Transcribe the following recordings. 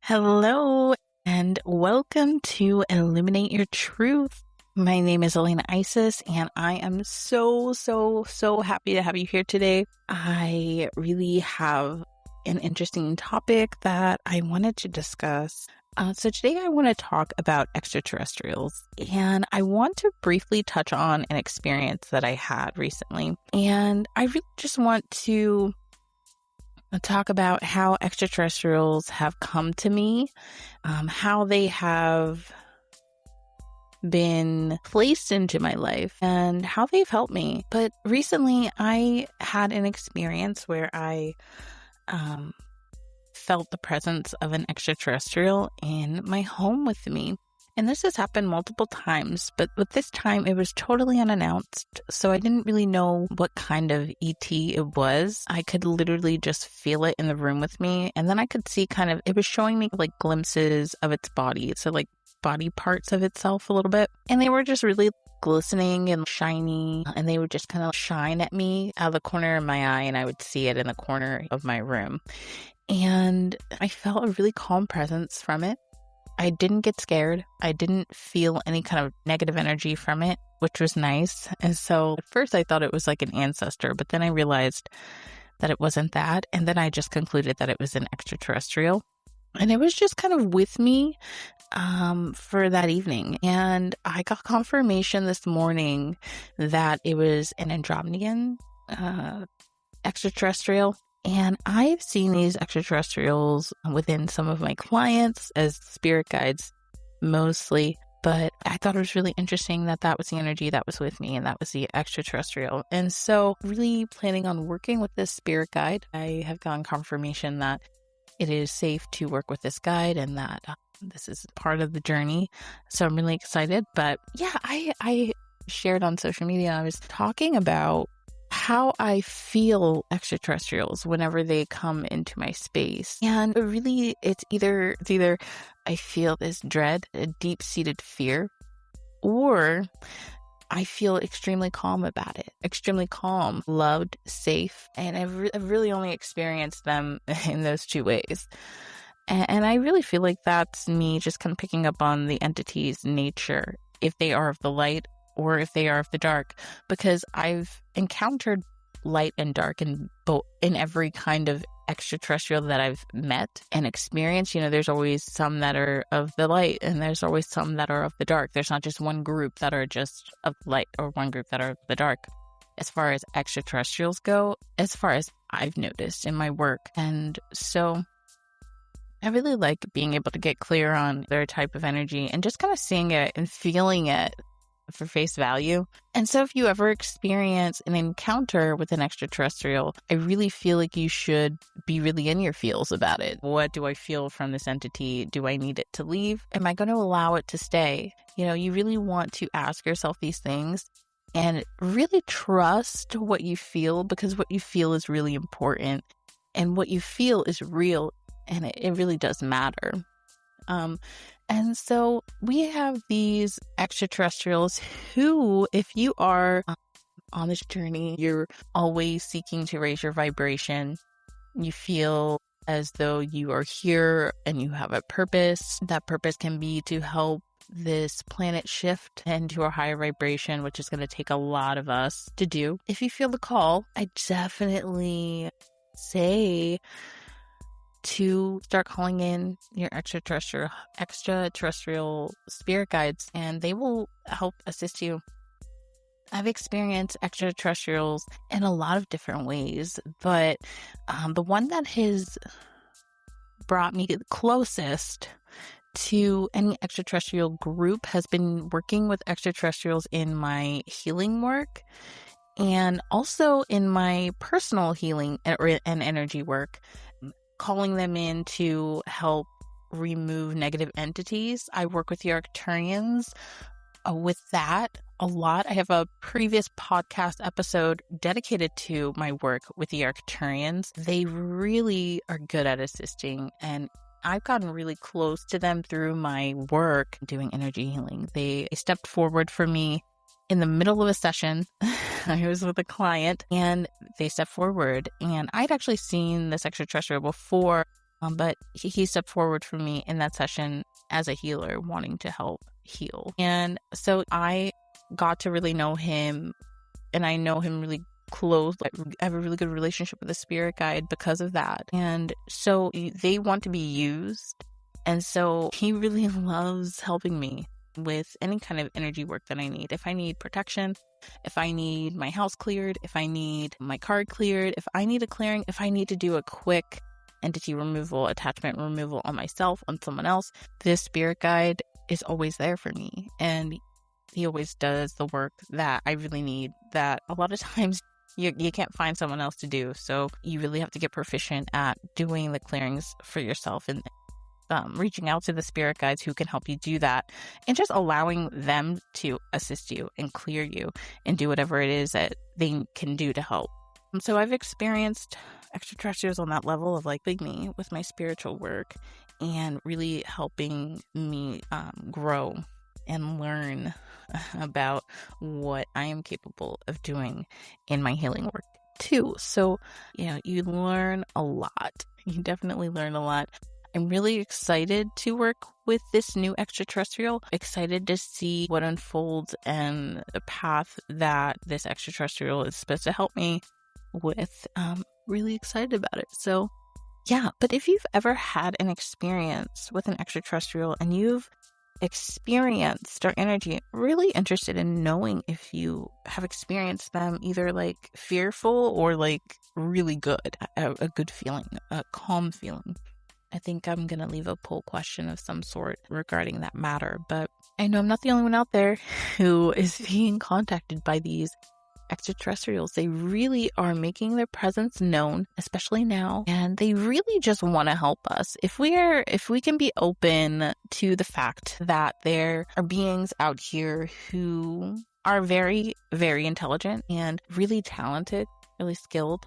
Hello and welcome to Illuminate Your Truth. My name is Elena Isis and I am so happy to have you here today. I really have an interesting topic that I wanted to discuss. So today I want to talk about extraterrestrials, and I want to briefly touch on an experience that I had recently. And I really just want to talk about how extraterrestrials have come to me, how they have been placed into my life, and how they've helped me. But recently, I had an experience where I felt the presence of an extraterrestrial in my home with me. And this has happened multiple times, but with this time it was totally unannounced. So I didn't really know what kind of ET it was. I could literally just feel it in the room with me. And then I could see it was showing me like glimpses of its body. So like body parts of itself a little bit. And they were just really glistening and shiny. And they would just kind of shine at me out of the corner of my eye. And I would see it in the corner of my room. And I felt a really calm presence from it. I didn't get scared. I didn't feel any kind of negative energy from it, which was nice. And so at first I thought it was like an ancestor, but then I realized that it wasn't that. And then I just concluded that it was an extraterrestrial. And it was just kind of with me for that evening. And I got confirmation this morning that it was an Andromedan extraterrestrial. And I've seen these extraterrestrials within some of my clients as spirit guides mostly, but I thought it was really interesting that that was the energy that was with me and that was the extraterrestrial. And so really planning on working with this spirit guide. I have gotten confirmation that it is safe to work with this guide and that this is part of the journey. So I'm really excited. But yeah, I shared on social media, I was talking about how I feel extraterrestrials whenever they come into my space. And really, it's either I feel this dread, a deep-seated fear, or I feel extremely calm about it. Extremely calm, loved, safe. And I've really only experienced them in those two ways. And I really feel like that's me just kind of picking up on the entity's nature, if they are of the light or if they are of the dark, because I've encountered light and dark in every kind of extraterrestrial that I've met and experienced. You know, there's always some that are of the light and there's always some that are of the dark. There's not just one group that are just of light or one group that are of the dark. As far as extraterrestrials go, as far as I've noticed in my work. And so I really like being able to get clear on their type of energy and just kind of seeing it and feeling it for face value. And so if you ever experience an encounter with an extraterrestrial, I really feel like you should be really in your feels about it. What do I feel from this entity? Do I need it to leave? Am I going to allow it to stay? You know, you really want to ask yourself these things and really trust what you feel, because what you feel is really important and what you feel is real, and it really does matter. And so we have these extraterrestrials who, if you are on this journey, you're always seeking to raise your vibration. You feel as though you are here and you have a purpose. That purpose can be to help this planet shift into a higher vibration, which is going to take a lot of us to do. If you feel the call, I definitely say to start calling in your extraterrestrial spirit guides, and they will help assist you. I've experienced extraterrestrials in a lot of different ways, but the one that has brought me the closest to any extraterrestrial group has been working with extraterrestrials in my healing work and also in my personal healing and energy work, calling them in to help remove negative entities. I work with the Arcturians with that a lot. I have a previous podcast episode dedicated to my work with the Arcturians. They really are good at assisting, and I've gotten really close to them through my work doing energy healing. They stepped forward for me in the middle of a session. I was with a client and they stepped forward, and I'd actually seen this extraterrestrial before But he stepped forward for me in that session as a healer, wanting to help heal. And so I got to really know him, and I know him really close. I have a really good relationship with the spirit guide because of that. And so they want to be used. And so he really loves helping me with any kind of energy work that I need. If I need protection, if I need my house cleared, if I need my card cleared, if I need a clearing, if I need to do a quick entity removal, attachment removal on myself, on someone else, this spirit guide is always there for me. And he always does the work that I really need, that a lot of times you can't find someone else to do. So you really have to get proficient at doing the clearings for yourself, and reaching out to the spirit guides who can help you do that, and just allowing them to assist you and clear you and do whatever it is that they can do to help. And so I've experienced extraterrestrials on that level of like me with my spiritual work, and really helping me grow and learn about what I am capable of doing in my healing work too. So, you learn a lot. You definitely learn a lot. I'm really excited to work with this new extraterrestrial, excited to see what unfolds and the path that this extraterrestrial is supposed to help me with. Really excited about it. So yeah, but if you've ever had an experience with an extraterrestrial and you've experienced their energy, really interested in knowing if you have experienced them either like fearful or like really good, a good feeling, a calm feeling. I think I'm going to leave a poll question of some sort regarding that matter, but I know I'm not the only one out there who is being contacted by these extraterrestrials. They really are making their presence known, especially now, and they really just want to help us. If we can be open to the fact that there are beings out here who are very, very intelligent and really talented, really skilled,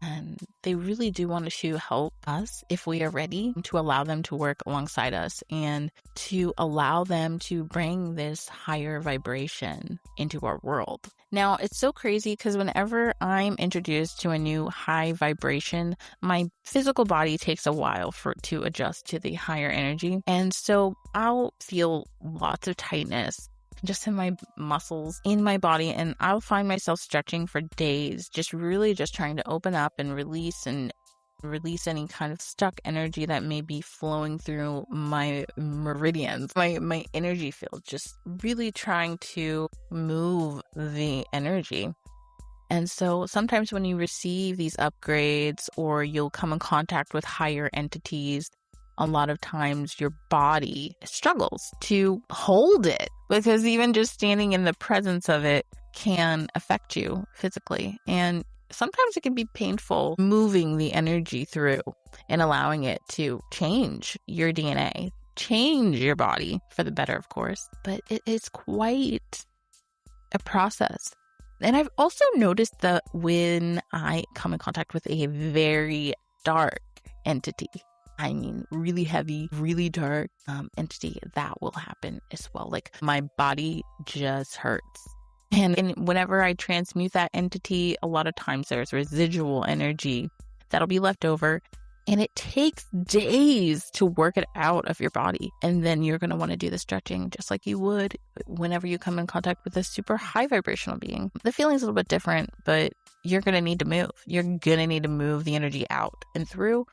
and they really do want to help us if we are ready to allow them to work alongside us and to allow them to bring this higher vibration into our world. Now, it's so crazy because whenever I'm introduced to a new high vibration, my physical body takes a while to adjust to the higher energy. And so I'll feel lots of tightness just in my muscles in my body, and I'll find myself stretching for days, just trying to open up and release any kind of stuck energy that may be flowing through my meridians, my energy field, just really trying to move the energy. And so sometimes when you receive these upgrades or you'll come in contact with higher entities, a lot of times your body struggles to hold it, because even just standing in the presence of it can affect you physically. And sometimes it can be painful moving the energy through and allowing it to change your DNA, change your body for the better, of course. But it is quite a process. And I've also noticed that when I come in contact with a very dark entity, I mean, really heavy, really dark entity, that will happen as well. Like my body just hurts. And whenever I transmute that entity, a lot of times there's residual energy that'll be left over. And it takes days to work it out of your body. And then you're going to want to do the stretching just like you would whenever you come in contact with a super high vibrational being. The feeling's a little bit different, but you're going to need to move. You're going to need to move the energy out and through,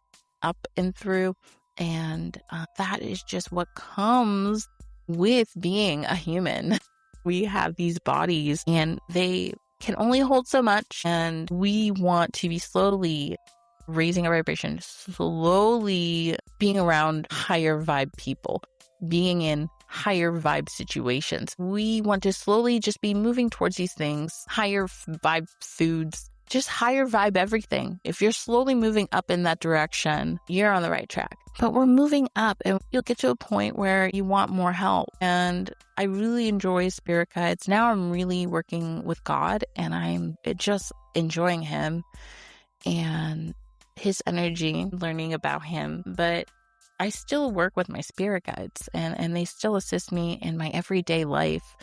up and through. And that is just what comes with being a human. We have these bodies and they can only hold so much. And we want to be slowly raising our vibration, slowly being around higher vibe people, being in higher vibe situations. We want to slowly just be moving towards these things, higher vibe foods, just higher vibe everything. If you're slowly moving up in that direction, you're on the right track. But we're moving up and you'll get to a point where you want more help. And I really enjoy spirit guides. Now I'm really working with God and I'm just enjoying him and his energy, learning about him. But I still work with my spirit guides and they still assist me in my everyday life.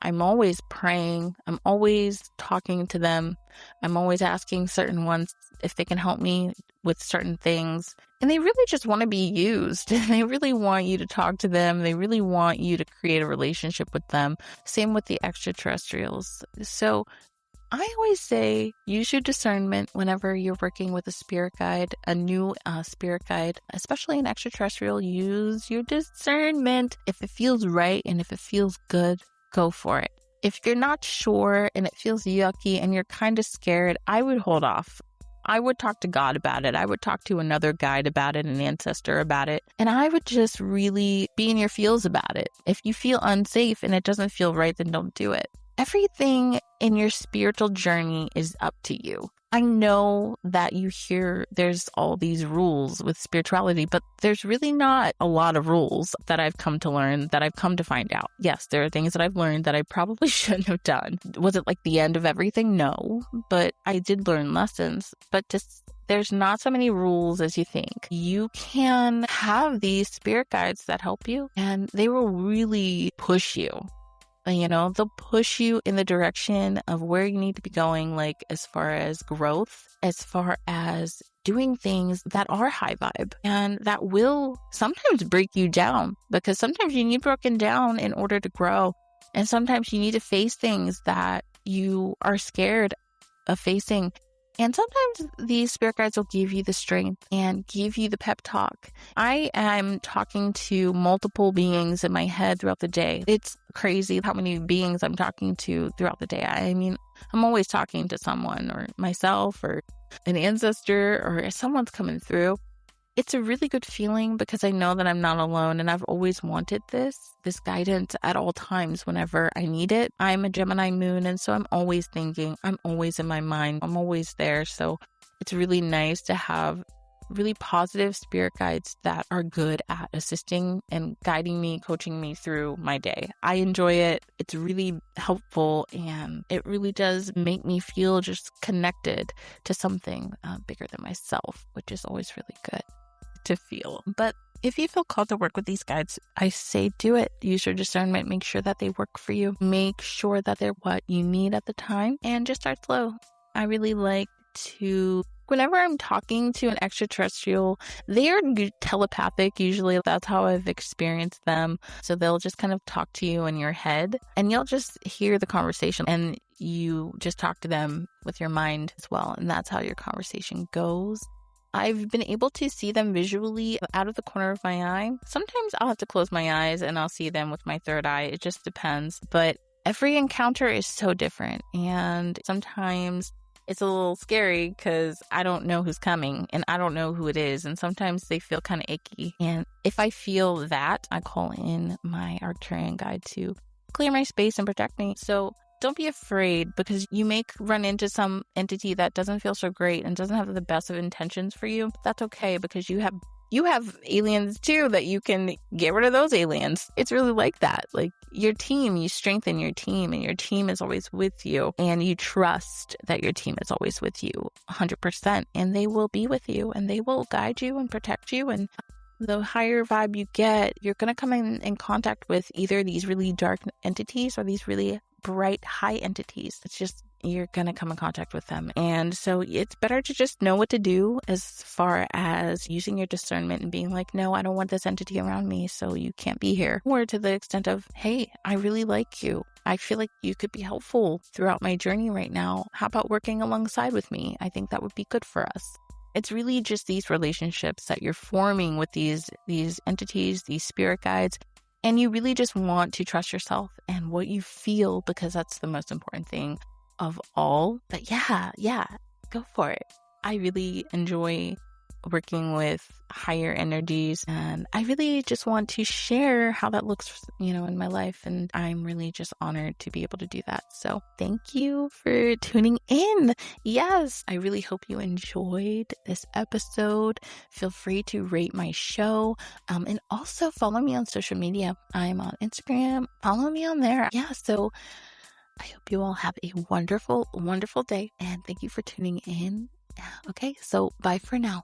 I'm always praying. I'm always talking to them. I'm always asking certain ones if they can help me with certain things. And they really just want to be used. They really want you to talk to them. They really want you to create a relationship with them. Same with the extraterrestrials. So I always say use your discernment whenever you're working with a spirit guide, a new spirit guide, especially an extraterrestrial. Use your discernment. If it feels right and if it feels good, go for it. If you're not sure and it feels yucky and you're kind of scared, I would hold off. I would talk to God about it. I would talk to another guide about it, an ancestor about it. And I would just really be in your feels about it. If you feel unsafe and it doesn't feel right, then don't do it. Everything in your spiritual journey is up to you. I know that you hear there's all these rules with spirituality, but there's really not a lot of rules that I've come to learn, that I've come to find out. Yes, there are things that I've learned that I probably shouldn't have done. Was it like the end of everything? No, but I did learn lessons. But just there's not so many rules as you think. You can have these spirit guides that help you, and they will really push you. They'll push you in the direction of where you need to be going, like as far as growth, as far as doing things that are high vibe, and that will sometimes break you down, because sometimes you need broken down in order to grow. And sometimes you need to face things that you are scared of facing. And sometimes these spirit guides will give you the strength and give you the pep talk. I am talking to multiple beings in my head throughout the day. It's crazy how many beings I'm talking to throughout the day. I mean, I'm always talking to someone, or myself, or an ancestor, or someone's coming through. It's a really good feeling because I know that I'm not alone, and I've always wanted this guidance at all times whenever I need it. I'm a Gemini moon, and so I'm always thinking, I'm always in my mind, I'm always there. So it's really nice to have really positive spirit guides that are good at assisting and guiding me, coaching me through my day. I enjoy it. It's really helpful, and it really does make me feel just connected to something bigger than myself, which is always really good to feel. But if you feel called to work with these guides, I say do it. Use your discernment. Make sure that they work for you. Make sure that they're what you need at the time, and just start slow. I really like to, whenever I'm talking to an extraterrestrial, they are telepathic. Usually that's how I've experienced them. So they'll just kind of talk to you in your head, and you'll just hear the conversation, and you just talk to them with your mind as well. And that's how your conversation goes. I've been able to see them visually out of the corner of my eye. Sometimes I'll have to close my eyes and I'll see them with my third eye. It just depends. But every encounter is so different. And sometimes it's a little scary because I don't know who's coming and I don't know who it is. And sometimes they feel kind of icky. And if I feel that, I call in my Arcturian guide to clear my space and protect me. So don't be afraid, because you may run into some entity that doesn't feel so great and doesn't have the best of intentions for you. That's okay, because you have aliens too, that you can get rid of those aliens. It's really like that. Like your team, you strengthen your team, and your team is always with you, and you trust that your team is always with you 100%, and they will be with you, and they will guide you and protect you. And the higher vibe you get, you're going to come in contact with either these really dark entities or these really bright high entities. It's just, you're going to come in contact with them. And so it's better to just know what to do as far as using your discernment and being like, no, I don't want this entity around me, so you can't be here. Or to the extent of, hey, I really like you. I feel like you could be helpful throughout my journey right now. How about working alongside with me? I think that would be good for us. It's really just these relationships that you're forming with these entities, these spirit guides. And you really just want to trust yourself and what you feel, because that's the most important thing of all. But yeah, go for it. I really enjoy working with higher energies, and I really just want to share how that looks, in my life. And I'm really just honored to be able to do that. So thank you for tuning in. Yes, I really hope you enjoyed this episode. Feel free to rate my show, and also follow me on social media. I'm on Instagram. Follow me on there. Yeah, so I hope you all have a wonderful, wonderful day, and thank you for tuning in. Okay, so bye for now.